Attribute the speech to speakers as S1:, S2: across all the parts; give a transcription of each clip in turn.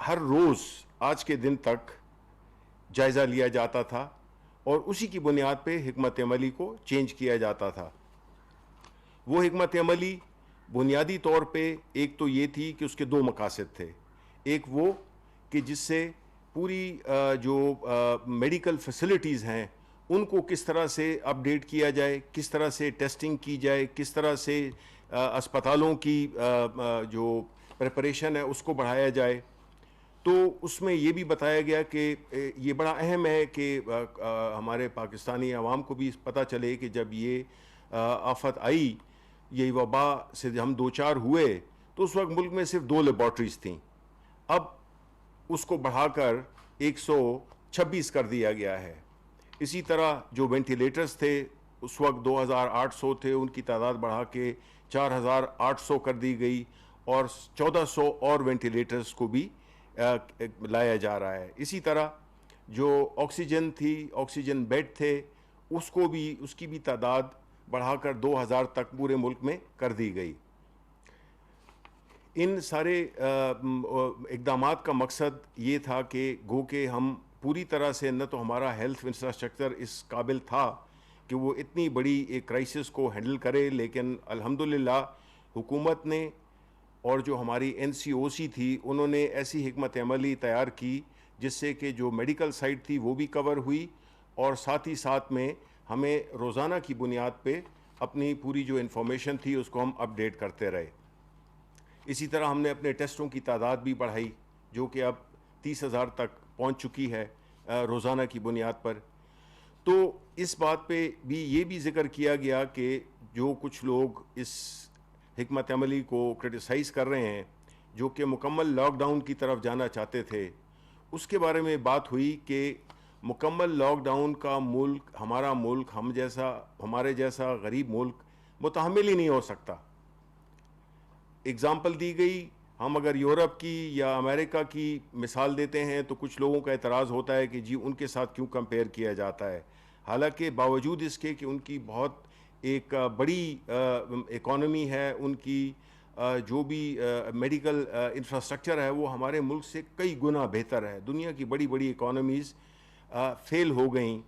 S1: ہر روز آج کے دن تک جائزہ لیا جاتا تھا اور اسی کی بنیاد پہ حکمت عملی کو چینج کیا جاتا تھا. وہ حکمت عملی بنیادی طور پہ ایک تو یہ تھی کہ اس کے دو مقاصد تھے. ایک وہ کہ جس سے پوری جو میڈیکل فیسلٹیز ہیں ان کو کس طرح سے اپ ڈیٹ کیا جائے, کس طرح سے ٹیسٹنگ کی جائے, کس طرح سے اسپتالوں کی جو پریپریشن ہے اس کو بڑھایا جائے. تو اس میں یہ بھی بتایا گیا کہ یہ بڑا اہم ہے کہ ہمارے پاکستانی عوام کو بھی پتہ چلے کہ جب یہ آفت آئی, یہ وبا سے ہم دوچار ہوئے, تو اس وقت ملک میں صرف 2 لیبارٹریز تھیں. اب اس کو بڑھا کر 126 کر دیا گیا ہے. اسی طرح جو وینٹیلیٹرز تھے اس وقت 2800 تھے, ان کی تعداد بڑھا کے 4800 کر دی گئی, اور 1400 اور وینٹیلیٹرز کو بھی لایا جا رہا ہے. اسی طرح جو آکسیجن تھی, آکسیجن بیڈ تھے, اس کی بھی تعداد بڑھا کر 2000 تک پورے ملک میں کر دی گئی. ان سارے اقدامات کا مقصد یہ تھا کہ گو کہ ہم پوری طرح سے نہ تو ہمارا ہیلتھ انفراسٹرکچر اس قابل تھا کہ وہ اتنی بڑی ایک کرائسس کو ہینڈل کرے, لیکن الحمدللہ حکومت نے اور جو ہماری NCOC تھی انہوں نے ایسی حکمت عملی تیار کی جس سے کہ جو میڈیکل سائٹ تھی وہ بھی کور ہوئی, اور ساتھ ہی ساتھ میں ہمیں روزانہ کی بنیاد پہ اپنی پوری جو انفارمیشن تھی اس کو ہم اپ ڈیٹ کرتے رہے. اسی طرح ہم نے اپنے ٹیسٹوں کی تعداد بھی بڑھائی جو کہ اب 30,000 تک پہنچ چکی ہے روزانہ کی بنیاد پر. تو اس بات پہ بھی یہ بھی ذکر کیا گیا کہ جو کچھ لوگ اس حکمت عملی کو کرٹیسائز کر رہے ہیں, جو کہ مکمل لاک ڈاؤن کی طرف جانا چاہتے تھے, اس کے بارے میں بات ہوئی کہ مکمل لاک ڈاؤن کا ملک, ہمارا ملک, ہمارے جیسا غریب ملک متحمل ہی نہیں ہو سکتا. اگزامپل دی گئی, ہم اگر یورپ کی یا امریکہ کی مثال دیتے ہیں تو کچھ لوگوں کا اعتراض ہوتا ہے کہ جی ان کے ساتھ کیوں کمپیئر کیا جاتا ہے, حالانکہ باوجود اس کے کہ ان کی بہت ایک بڑی اکانومی ہے, ان کی جو بھی میڈیکل انفراسٹرکچر ہے وہ ہمارے ملک سے کئی گنا بہتر ہے. دنیا کی بڑی بڑی اکانومیز فیل ہو گئیں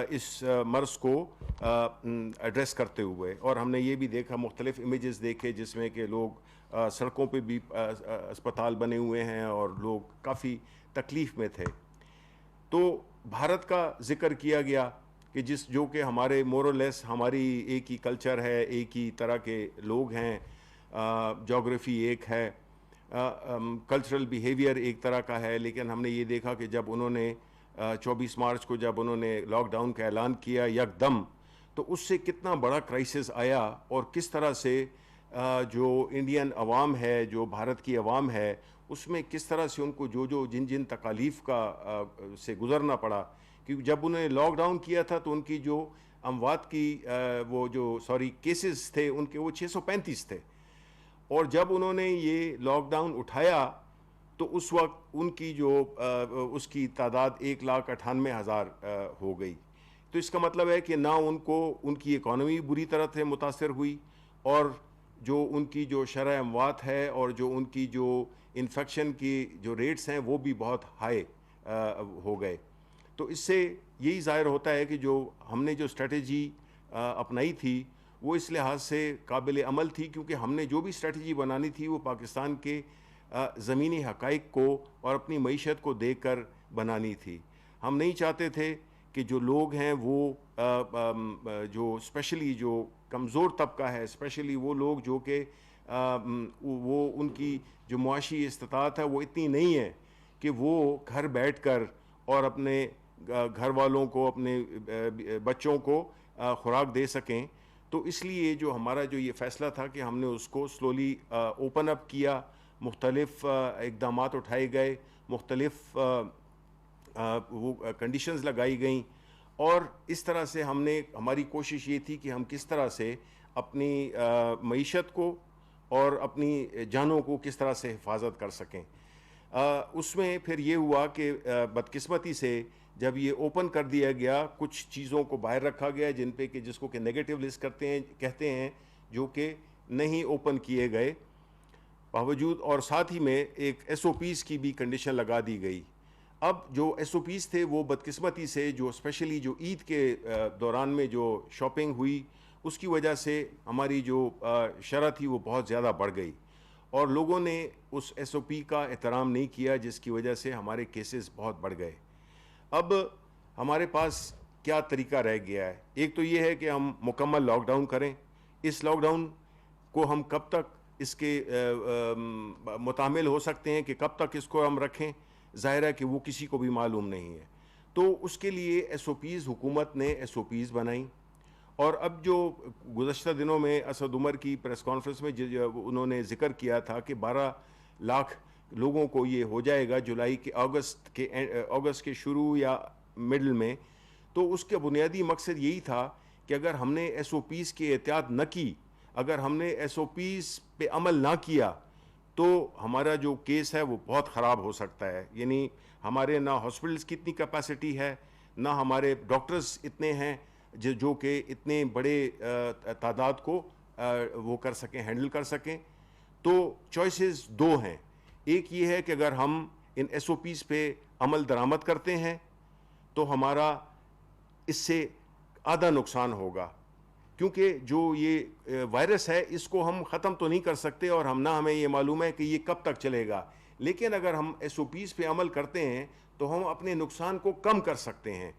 S1: اس مرض کو ایڈریس کرتے ہوئے, اور ہم نے یہ بھی دیکھا, مختلف امیجز دیکھے جس میں کہ لوگ سڑکوں پہ بھی اسپتال بنے ہوئے ہیں اور لوگ کافی تکلیف میں تھے. تو بھارت کا ذکر کیا گیا کہ جو کہ ہمارے مورلیس ہماری ایک ہی کلچر ہے, ایک ہی طرح کے لوگ ہیں, جغرافی ایک ہے, کلچرل بیہیویئر ایک طرح کا ہے, لیکن ہم نے یہ دیکھا کہ جب انہوں نے 24 مارچ کو جب انہوں نے لاک ڈاؤن کا اعلان کیا یکدم, تو اس سے کتنا بڑا کرائسس آیا, اور کس طرح سے جو انڈین عوام ہے, جو بھارت کی عوام ہے, اس میں کس طرح سے ان کو جن تکالیف کا سے گزرنا پڑا. کیونکہ جب انہوں نے لاک ڈاؤن کیا تھا تو ان کی جو اموات کی کیسز تھے ان کے وہ 635 تھے, اور جب انہوں نے یہ لاک ڈاؤن اٹھایا تو اس وقت ان کی اس کی تعداد 1,98,000 ہو گئی. تو اس کا مطلب ہے کہ نہ ان کی اکانومی بری طرح سے متاثر ہوئی, اور جو ان کی جو شرح اموات ہے اور جو ان کی جو انفیکشن کی جو ریٹس ہیں وہ بھی بہت ہائی ہو گئے. تو اس سے یہی ظاہر ہوتا ہے کہ جو ہم نے جو اسٹریٹجی اپنائی تھی وہ اس لحاظ سے قابل عمل تھی, کیونکہ ہم نے جو بھی اسٹریٹجی بنانی تھی وہ پاکستان کے زمینی حقائق کو اور اپنی معیشت کو دیکھ کر بنانی تھی. ہم نہیں چاہتے تھے کہ جو لوگ ہیں وہ جو اسپیشلی جو کمزور طبقہ ہے, اسپیشلی وہ لوگ جو کہ وہ ان کی جو معاشی استطاعت ہے وہ اتنی نہیں ہے کہ وہ گھر بیٹھ کر اور اپنے گھر والوں کو, اپنے بچوں کو خوراک دے سکیں. تو اس لیے جو ہمارا جو یہ فیصلہ تھا کہ ہم نے اس کو سلولی اوپن اپ کیا, مختلف اقدامات اٹھائے گئے, مختلف وہ کنڈیشنز لگائی گئیں, اور اس طرح سے ہماری کوشش یہ تھی کہ ہم کس طرح سے اپنی معیشت کو اور اپنی جانوں کو کس طرح سے حفاظت کر سکیں. اس میں پھر یہ ہوا کہ بدقسمتی سے جب یہ اوپن کر دیا گیا, کچھ چیزوں کو باہر رکھا گیا جس کو کہ نیگیٹو لسٹ کہتے ہیں, جو کہ نہیں اوپن کیے گئے. باوجود اور ساتھ ہی میں ایک ایس او پیز کی بھی کنڈیشن لگا دی گئی. اب جو ایس او پیز تھے وہ بدقسمتی سے جو اسپیشلی جو عید کے دوران میں جو شاپنگ ہوئی اس کی وجہ سے ہماری جو شرح تھی وہ بہت زیادہ بڑھ گئی اور لوگوں نے اس ایس او پی کا احترام نہیں کیا جس کی وجہ سے ہمارے کیسز بہت بڑھ گئے. اب ہمارے پاس کیا طریقہ رہ گیا ہے؟ ایک تو یہ ہے کہ ہم مکمل لاک ڈاؤن کریں. اس لاک ڈاؤن کو ہم کب تک اس کے متحمل ہو سکتے ہیں کہ کب تک اس کو ہم رکھیں؟ ظاہر ہے کہ وہ کسی کو بھی معلوم نہیں ہے. تو اس کے لیے ایس او پیز حکومت نے ایس او پیز بنائیں اور اب جو گزشتہ دنوں میں اسد عمر کی پریس کانفرنس میں انہوں نے ذکر کیا تھا کہ 12 لاکھ لوگوں کو یہ ہو جائے گا جولائی کے اگست کے شروع یا مڈل میں. تو اس کا بنیادی مقصد یہی تھا کہ اگر ہم نے ایس او پیز کی احتیاط نہ کی، اگر ہم نے ایس او پیز پہ عمل نہ کیا تو ہمارا جو کیس ہے وہ بہت خراب ہو سکتا ہے. یعنی ہمارے نہ ہاسپٹلس کی اتنی کیپیسٹی ہے، نہ ہمارے ڈاکٹرز اتنے ہیں جو کہ اتنے بڑے تعداد کو وہ کر سکیں، ہینڈل کر سکیں. تو چوائسز دو ہیں. ایک یہ ہے کہ اگر ہم ان ایس او پیز پہ عمل درآمد کرتے ہیں تو ہمارا اس سے آدھا نقصان ہوگا، کیونکہ جو یہ وائرس ہے اس کو ہم ختم تو نہیں کر سکتے اور ہمیں یہ معلوم ہے کہ یہ کب تک چلے گا. لیکن اگر ہم ایس او پیز پہ عمل کرتے ہیں تو ہم اپنے نقصان کو کم کر سکتے ہیں.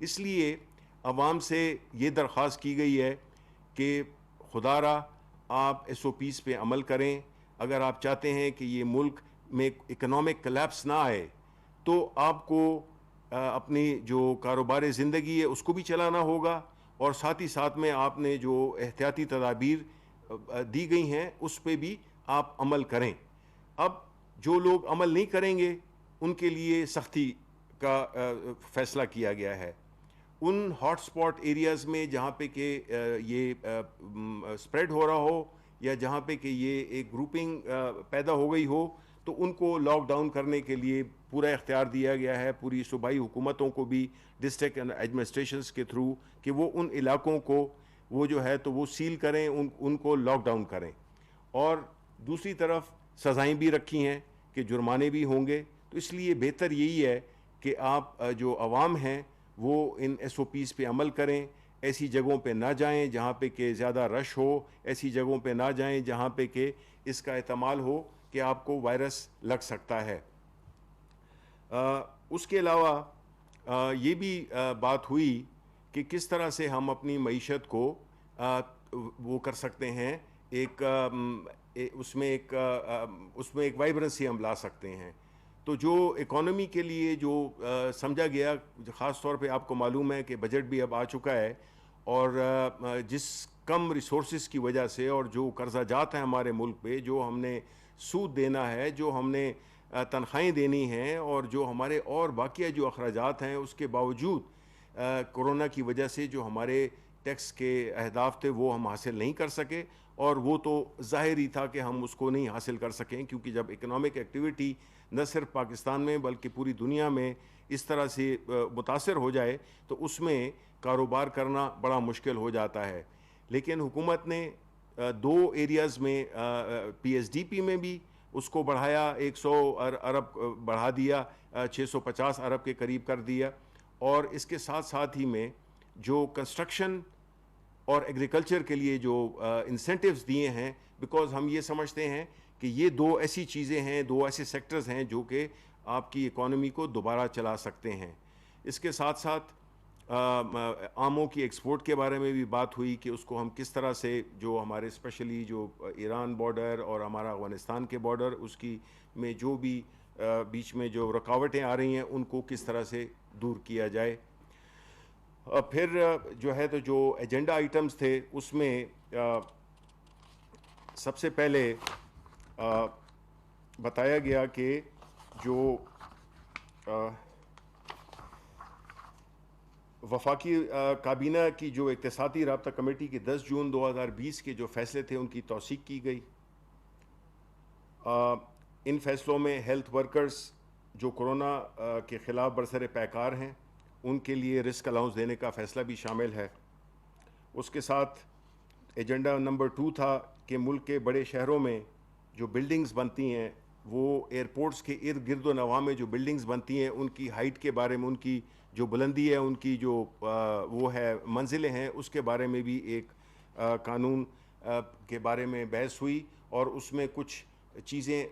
S1: اس لیے عوام سے یہ درخواست کی گئی ہے کہ خدا را آپ ایس او پیز پہ عمل کریں. اگر آپ چاہتے ہیں کہ یہ ملک میں اکنامک کلیپس نہ آئے تو آپ کو اپنی جو کاروبار زندگی ہے اس کو بھی چلانا ہوگا اور ساتھ ہی ساتھ میں آپ نے جو احتیاطی تدابیر دی گئی ہیں اس پہ بھی آپ عمل کریں. اب جو لوگ عمل نہیں کریں گے ان کے لیے سختی کا فیصلہ کیا گیا ہے. ان ہاٹ سپاٹ ایریاز میں جہاں پہ کہ یہ سپریڈ ہو رہا ہو یا جہاں پہ کہ یہ ایک گروپنگ پیدا ہو گئی ہو تو ان کو لاک ڈاؤن کرنے کے لیے پورا اختیار دیا گیا ہے پوری صوبائی حکومتوں کو بھی ڈسٹرکٹ ایڈمنسٹریشنز کے تھرو کہ وہ ان علاقوں کو وہ جو ہے تو وہ سیل کریں، ان کو لاک ڈاؤن کریں. اور دوسری طرف سزائیں بھی رکھی ہیں کہ جرمانے بھی ہوں گے. تو اس لیے بہتر یہی ہے کہ آپ جو عوام ہیں وہ ان ایس او پیز پہ عمل کریں. ایسی جگہوں پہ نہ جائیں جہاں پہ کہ زیادہ رش ہو، ایسی جگہوں پہ نہ جائیں جہاں پہ کہ اس کا احتمال ہو کہ آپ کو وائرس لگ سکتا ہے. اس کے علاوہ یہ بھی بات ہوئی کہ کس طرح سے ہم اپنی معیشت کو وہ کر سکتے ہیں، اس میں ایک وائبرنسی ہم لا سکتے ہیں. تو جو اکانومی کے لیے جو سمجھا گیا، خاص طور پہ آپ کو معلوم ہے کہ بجٹ بھی اب آ چکا ہے اور جس کم ریسورسز کی وجہ سے اور جو قرضہ جات ہیں ہمارے ملک پہ، جو ہم نے سود دینا ہے، جو ہم نے تنخواہیں دینی ہیں اور جو ہمارے اور باقیہ جو اخراجات ہیں، اس کے باوجود کورونا کی وجہ سے جو ہمارے ٹیکس کے اہداف تھے وہ ہم حاصل نہیں کر سکے. اور وہ تو ظاہر ہی تھا کہ ہم اس کو نہیں حاصل کر سکیں، کیونکہ جب اکنامک ایکٹیویٹی نہ صرف پاکستان میں بلکہ پوری دنیا میں اس طرح سے متاثر ہو جائے تو اس میں کاروبار کرنا بڑا مشکل ہو جاتا ہے. لیکن حکومت نے 2 ایریاز میں پی ایس ڈی پی میں بھی اس کو بڑھایا، 100 ارب بڑھا دیا، 650 ارب کے قریب کر دیا. اور اس کے ساتھ ساتھ ہی میں جو کنسٹرکشن اور ایگریکلچر کے لیے جو انسینٹیوز دیے ہیں، بیکاز ہم یہ سمجھتے ہیں کہ یہ 2 ایسی چیزیں ہیں، 2 ایسے سیکٹرز ہیں جو کہ آپ کی اکانومی کو دوبارہ چلا سکتے ہیں. اس کے ساتھ ساتھ آموں کی ایکسپورٹ کے بارے میں بھی بات ہوئی کہ اس کو ہم کس طرح سے جو ہمارے اسپیشلی جو ایران بارڈر اور ہمارا افغانستان کے بارڈر اس کی میں جو بھی بیچ میں جو رکاوٹیں آ رہی ہیں ان کو کس طرح سے دور کیا جائے. پھر جو ہے تو جو ایجنڈا آئٹمز تھے اس میں سب سے پہلے بتایا گیا کہ جو وفاقی کابینہ کی جو اقتصادی رابطہ کمیٹی کی 10 جون 2020 کے جو فیصلے تھے ان کی توثیق کی گئی. ان فیصلوں میں ہیلتھ ورکرز جو کورونا کے خلاف برسر پیکار ہیں ان کے لیے رسک الاؤنس دینے کا فیصلہ بھی شامل ہے. اس کے ساتھ ایجنڈا نمبر 2 تھا کہ ملک کے بڑے شہروں میں جو بلڈنگز بنتی ہیں وہ ایئرپورٹس کے ارد گرد و نواح میں جو بلڈنگز بنتی ہیں ان کی ہائٹ کے بارے میں، ان کی جو بلندی ہے، ان کی جو وہ ہے منزلیں ہیں، اس کے بارے میں بھی ایک قانون کے بارے میں بحث ہوئی، اور اس میں کچھ چیزیں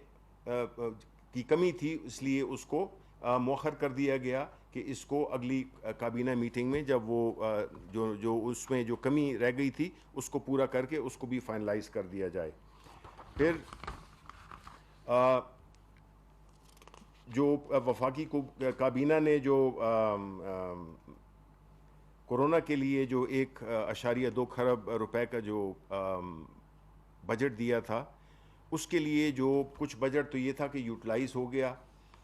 S1: کی کمی تھی، اس لیے اس کو مؤخر کر دیا گیا کہ اس کو اگلی کابینہ میٹنگ میں جب وہ جو اس میں جو کمی رہ گئی تھی اس کو پورا کر کے اس کو بھی فائنلائز کر دیا جائے۔ پھر جو وفاقی کابینہ نے جو کورونا کے لیے جو 1.2 خرب روپے کا جو بجٹ دیا تھا، اس کے لیے جو کچھ بجٹ تو یہ تھا کہ یوٹیلائز ہو گیا،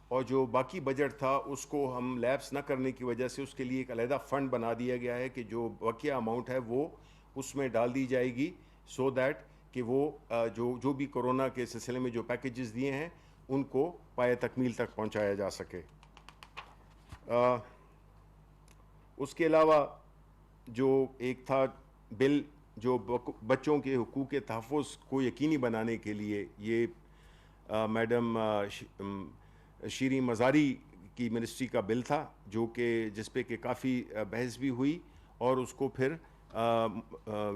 S1: اور جو باقی بجٹ تھا اس کو ہم لیپس نہ کرنے کی وجہ سے اس کے لیے ایک علیحدہ فنڈ بنا دیا گیا ہے کہ جو بقیہ اماؤنٹ ہے وہ اس میں ڈال دی جائے گی، سو دیٹ کہ وہ جو بھی کورونا کے سلسلے میں جو پیکیجز دیے ہیں ان کو پائے تکمیل تک پہنچایا جا سکے۔ اس کے علاوہ جو ایک تھا بل جو بچوں کے حقوق کے تحفظ کو یقینی بنانے کے لیے، یہ میڈم شیریں مزاری کی منسٹری کا بل تھا، جو کہ جس پہ کہ کافی بحث بھی ہوئی، اور اس کو پھر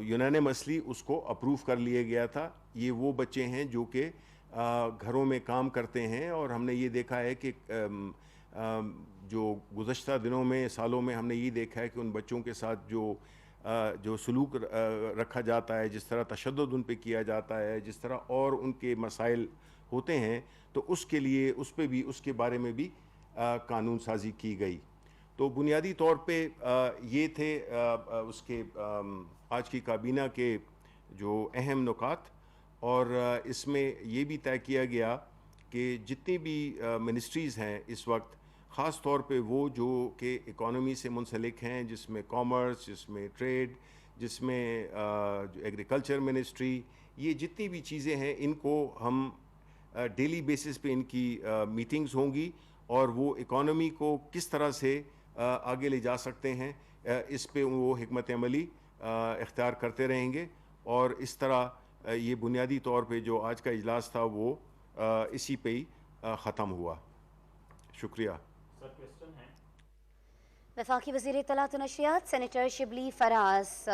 S1: یونانیمسلی اس کو اپروو کر لیا گیا تھا۔ یہ وہ بچے ہیں جو کہ گھروں میں کام کرتے ہیں، اور ہم نے یہ دیکھا ہے کہ جو گزشتہ دنوں میں، سالوں میں ہم نے یہ دیکھا ہے کہ ان بچوں کے ساتھ جو سلوک رکھا جاتا ہے، جس طرح تشدد ان پہ کیا جاتا ہے، جس طرح اور ان کے مسائل ہوتے ہیں، تو اس کے لیے اس پہ بھی اس کے بارے میں بھی قانون سازی کی گئی۔ تو بنیادی طور پہ یہ تھے اس کے آج کی کابینہ کے جو اہم نکات، اور اس میں یہ بھی طے کیا گیا کہ جتنی بھی منسٹریز ہیں اس وقت، خاص طور پہ وہ جو کہ اکانومی سے منسلک ہیں، جس میں کامرس، جس میں ٹریڈ، جس میں ایگریکلچر منسٹری، یہ جتنی بھی چیزیں ہیں ان کو ہم ڈیلی بیسس پہ ان کی میٹنگز ہوں گی، اور وہ اکانومی کو کس طرح سے آگے لے جا سکتے ہیں اس پہ وہ حکمت عملی اختیار کرتے رہیں گے، اور اس طرح یہ بنیادی طور پہ جو آج کا اجلاس تھا وہ اسی پہ ہی ختم ہوا۔ شکریہ۔
S2: وفاقی وزیر اطلاعات و نشریات سینیٹر شبلی فراز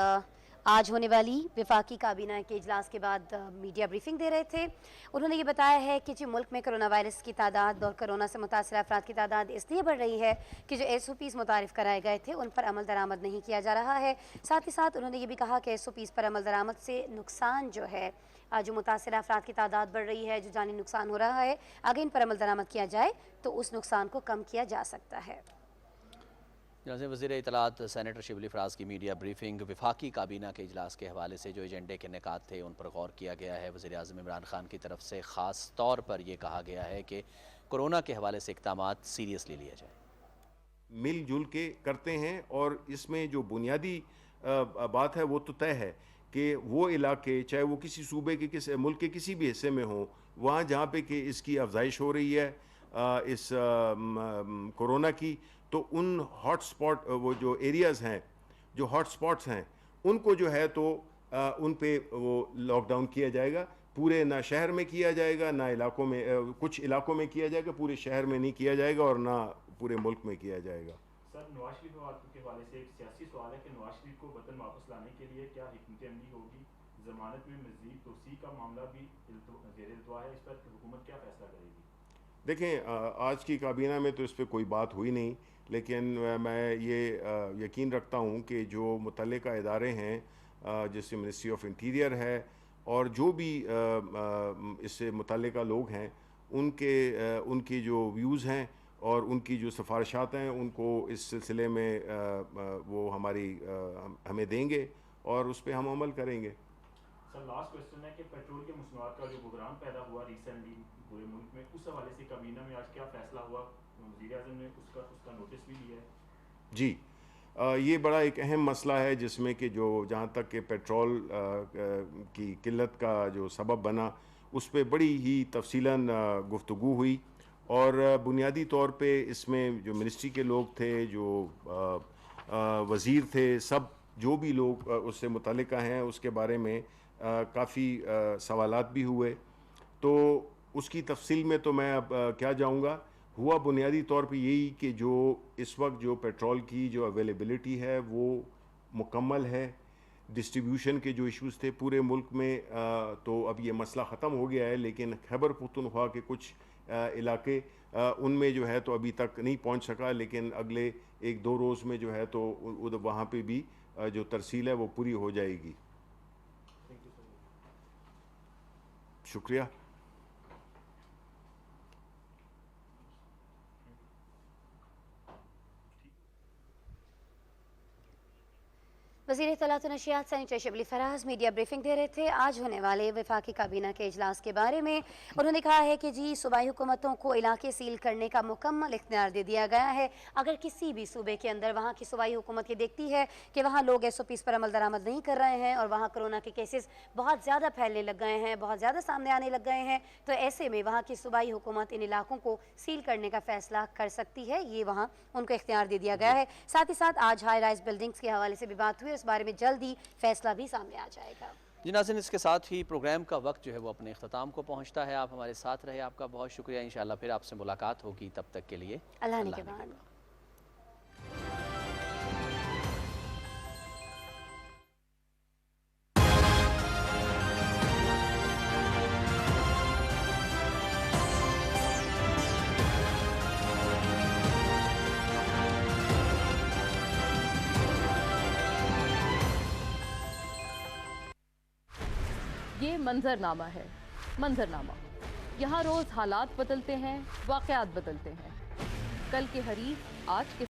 S2: آج ہونے والی وفاقی کابینہ کے اجلاس کے بعد میڈیا بریفنگ دے رہے تھے۔ انہوں نے یہ بتایا ہے کہ جو ملک میں کرونا وائرس کی تعداد اور کرونا سے متاثرہ افراد کی تعداد اس لیے بڑھ رہی ہے کہ جو SOPs متعارف کرائے گئے تھے ان پر عمل درآمد نہیں کیا جا رہا ہے۔ ساتھ ہی ساتھ انہوں نے یہ بھی کہا کہ SOPs پر عمل درآمد سے نقصان جو ہے، جو متاثرہ افراد کی تعداد بڑھ رہی ہے، جو جانی نقصان ہو رہا ہے، اگر ان پر عمل درآمد کیا جائے تو اس نقصان کو کم کیا جا سکتا ہے۔
S3: جناب وزیر اطلاعات سینیٹر شبلی فراز کی میڈیا بریفنگ، وفاقی کابینہ کے اجلاس کے حوالے سے جو ایجنڈے کے نکات تھے ان پر غور کیا گیا ہے۔ وزیر اعظم عمران خان کی طرف سے خاص طور پر یہ کہا گیا ہے کہ کورونا کے حوالے سے اقدامات سیریسلی لیا جائے،
S1: مل جل کے کرتے ہیں، اور اس میں جو بنیادی بات ہے وہ تو طے ہے کہ وہ علاقے، چاہے وہ کسی صوبے کے ملک کے کسی بھی حصے میں ہوں، وہاں جہاں پہ کہ اس کی افزائش ہو رہی ہے اس کورونا کی، تو ان ہاٹ سپاٹ وہ جو ایریاز ہیں، جو ہاٹ سپاٹس ہیں، ان کو جو ہے تو ان پہ وہ لاک ڈاؤن کیا جائے گا۔ پورے نہ شہر میں کیا جائے گا، نہ علاقوں میں، کچھ علاقوں میں کیا جائے گا، پورے شہر میں نہیں کیا جائے گا، اور نہ پورے ملک میں کیا جائے گا۔
S4: سر، نواز شریف کے حوالے سے ایک سیاسی سوال ہے کہ نواز شریف کو وطن واپس لانے کے لیے کیا حکمت عملی ہوگی؟ ضمانت میں مزید توسیع کا معاملہ بھی زیر التوا ہے، اس پر حکومت کیا فیصلہ کرے گی؟
S1: دیکھیں، آج کی کابینہ میں تو اس پہ کوئی بات ہوئی نہیں، لیکن میں یہ یقین رکھتا ہوں کہ جو متعلقہ ادارے ہیں، جیسے منسٹری آف انٹیریئر ہے، اور جو بھی اس سے متعلقہ لوگ ہیں، ان کی جو ویوز ہیں اور ان کی جو سفارشات ہیں، ان کو اس سلسلے میں وہ ہمیں دیں گے، اور اس پہ ہم عمل کریں گے۔
S4: سر، لاسٹ کوسچن ہے کہ پیٹرول کے مصنوعات کا جو بحران پیدا ہوا ریسنٹلی پورے ملک میں، اس حوالے سے کابینہ میں آج کیا فیصلہ ہوا؟ وزیر اعظم نے اس کا نوٹس بھی لیا ہے؟
S1: جی، یہ بڑا ایک اہم مسئلہ ہے، جس میں کہ جہاں تک کہ پیٹرول کی قلت کا جو سبب بنا، اس پہ بڑی ہی تفصیلاً گفتگو ہوئی، اور بنیادی طور پہ اس میں جو منسٹری کے لوگ تھے، جو وزیر تھے، سب جو بھی لوگ اس سے متعلقہ ہیں، اس کے بارے میں کافی سوالات بھی ہوئے، تو اس کی تفصیل میں تو میں اب کیا جاؤں گا. ہوا بنیادی طور پہ یہی کہ جو اس وقت جو پیٹرول کی جو اویلیبلٹی ہے وہ مکمل ہے. ڈسٹریبیوشن کے جو ایشوز تھے پورے ملک میں تو اب یہ مسئلہ ختم ہو گیا ہے, لیکن خیبر پختونخوا کے کچھ علاقے ان میں جو ہے تو ابھی تک نہیں پہنچ سکا, لیکن اگلے 1-2 روز میں جو ہے تو وہاں پہ بھی جو ترسیل ہے وہ پوری ہو جائے گی. شکریہ.
S2: وزیر اطلاعات و نشریات senator Shibli Faraz media briefing دے رہے تھے آج ہونے والے وفاقی کابینہ کے اجلاس کے بارے میں. انہوں نے کہا ہے کہ جی صوبائی حکومتوں کو علاقے سیل کرنے کا مکمل اختیار دے دیا گیا ہے. اگر کسی بھی صوبے کے اندر وہاں کی صوبائی حکومت یہ دیکھتی ہے کہ وہاں لوگ SOPs پر عمل درآمد نہیں کر رہے ہیں اور وہاں کرونا کے کیسز بہت زیادہ پھیلنے لگ گئے ہیں, بہت زیادہ سامنے آنے لگ گئے ہیں, تو ایسے میں وہاں کی صوبائی حکومت ان علاقوں کو سیل کرنے کا فیصلہ کر سکتی ہے. یہ وہاں ان کو اختیار دے دیا گیا ہے. ساتھ ہی ساتھ آج ہائی رائز بلڈنگز کے حوالے سے بھی بات ہوئی, اس بارے میں جلدی فیصلہ بھی سامنے آ جائے گا.
S3: جی ناظرین, اس کے ساتھ ہی پروگرام کا وقت جو ہے وہ اپنے اختتام کو پہنچتا ہے. آپ ہمارے ساتھ رہے, آپ کا بہت شکریہ. انشاءاللہ پھر آپ سے ملاقات ہوگی, تب تک کے لیے
S2: اللہ نے کے بعد.
S5: یہ منظرنامہ ہے. منظرنامہ یہاں روز حالات بدلتے ہیں, واقعات بدلتے ہیں. کل کے حریف آج کے